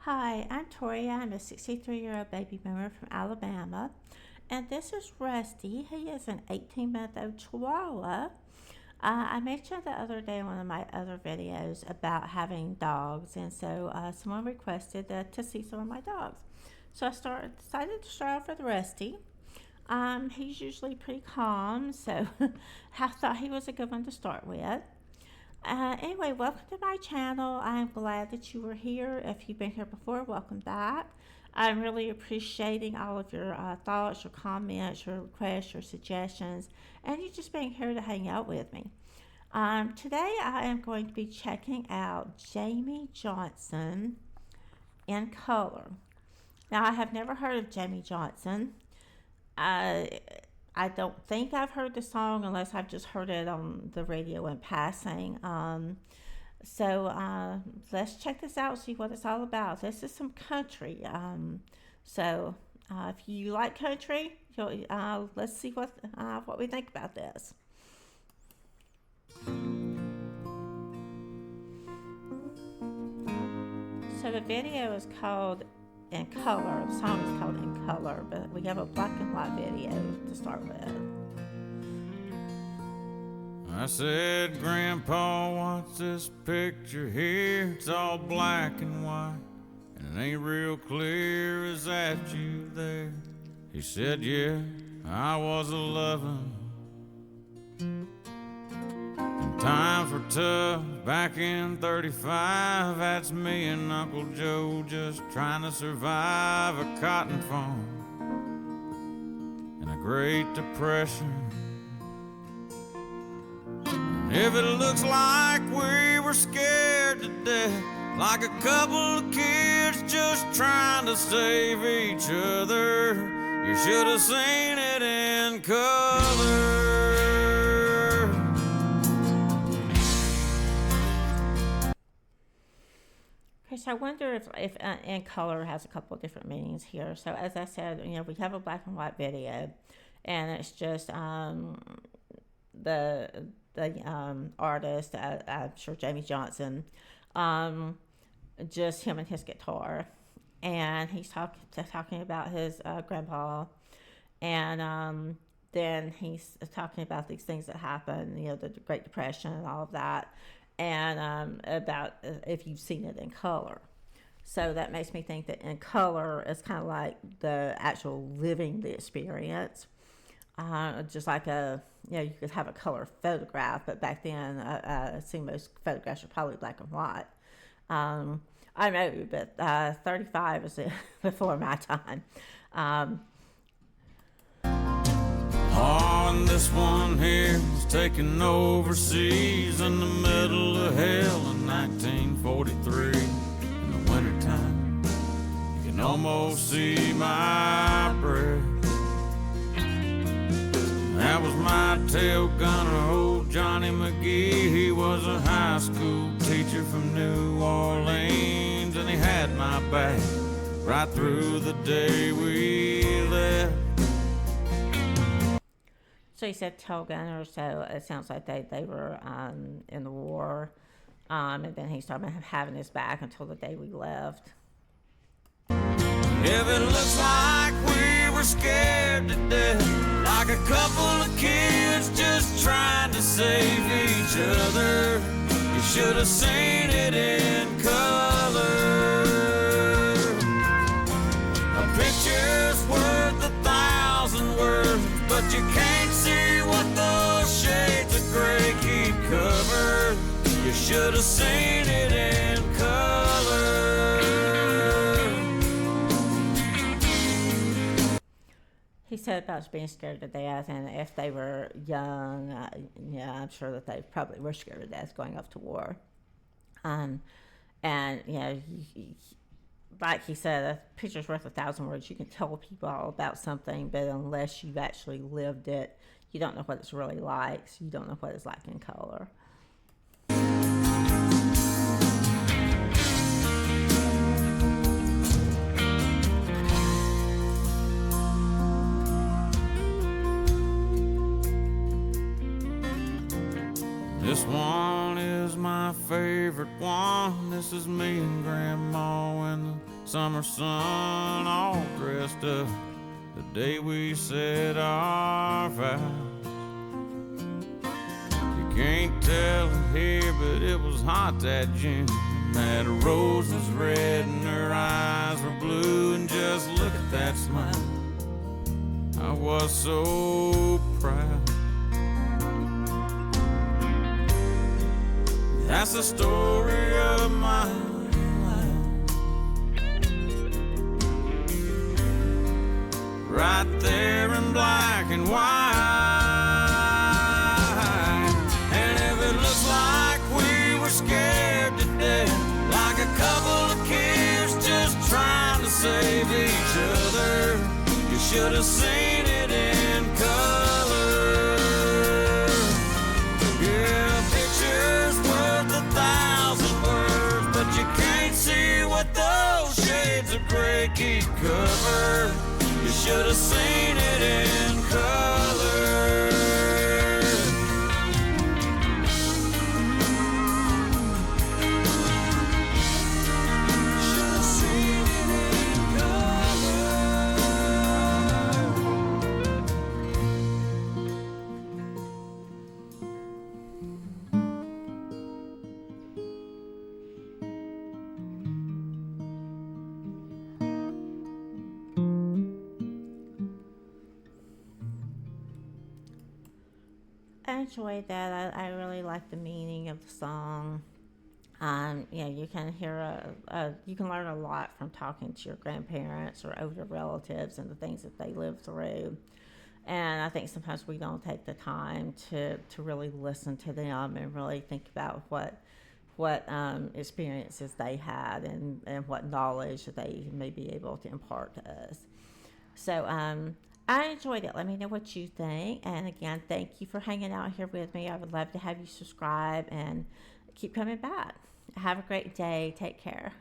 Hi, I'm Tori. I'm a 63-year-old baby boomer from Alabama. And this is Rusty. He is an 18-month-old Chihuahua. I mentioned the other day in one of my other videos about having dogs, and so someone requested to see some of my dogs. So decided to start off with Rusty. He's usually pretty calm, so I thought he was a good one to start with. Anyway, welcome to my channel. I'm glad that you were here. If you've been here before, welcome back. I'm really appreciating all of your thoughts, your comments, your requests, your suggestions, and you just being here to hang out with me. Today, I am going to be checking out Jamey Johnson in color. Now, I have never heard of Jamey Johnson. I I don't think I've heard the song unless I've just heard it on the radio in passing. So let's check this out, see what it's all about. This is some country. So if you like country, let's see what we think about this. So the video is called In Color. The song is called In Color, but we have a black and white video to start with. I said, Grandpa, what's this picture here? It's all black and white, and it ain't real clear. Is that you there? He said, yeah, I was a lovin'. And times were tough back in 35. That's me and Uncle Joe just trying to survive a cotton farm and a Great Depression. If it looks like we were scared to death, like a couple of kids just trying to save each other, you should have seen it in color. Okay, so I wonder if In Color has a couple of different meanings here. So as I said, we have a black and white video, and it's just the artist, I'm sure Jamey Johnson, just him and his guitar, and he's talking about his grandpa, and then he's talking about these things that happened, the Great Depression and all of that, and about if you've seen it in color. So that makes me think that In Color is kind of like the actual living the experience. Just like you could have a color photograph, but back then, I think most photographs are probably black and white. I know, but 35 is before my time. And this one here was taken overseas in the middle of hell in 1943. In the wintertime, you can almost see my breath. That was my tail gunner, old Johnny McGee. He was a high school teacher from New Orleans, and he had my back right through the day we left. So he said tail gunner, so it sounds like they were in the war, and then he's talking about having his back until the day we left. If it looks like we were scared to death, like a couple of kids just trying to save each other, you should have seen it in color. A picture's worth 1,000 words, but you can't see what those shades of gray keep covered. You should have seen it in color. He said about being scared to death, and if they were young, I'm sure that they probably were scared to death going off to war. And like he said, a picture's worth 1,000 words. You can tell people all about something, but unless you've actually lived it, you don't know what it's really like. So you don't know what it's like in color. This one is my favorite one. This is me and Grandma in the Summer sun, all dressed up, the day we said our vows. You can't tell it here, but it was hot that June. That rose was red and her eyes were blue, and just look at that smile. I was so proud. That's the story of my life, right there in black and white. And if it looks like we were scared to death, like a couple of kids just trying to save each other, you should have seen it in color. Yeah, a picture's worth 1,000 words, but you can't see what those shades of gray keep covered. You should have seen it in color. Should have seen it in color. I enjoyed that. I really like the meaning of the song. You can you can learn a lot from talking to your grandparents or older relatives and the things that they lived through. And I think sometimes we don't take the time to really listen to them and really think about what experiences they had and what knowledge that they may be able to impart to us. So I enjoyed it. Let me know what you think. And again, thank you for hanging out here with me. I would love to have you subscribe and keep coming back. Have a great day. Take care.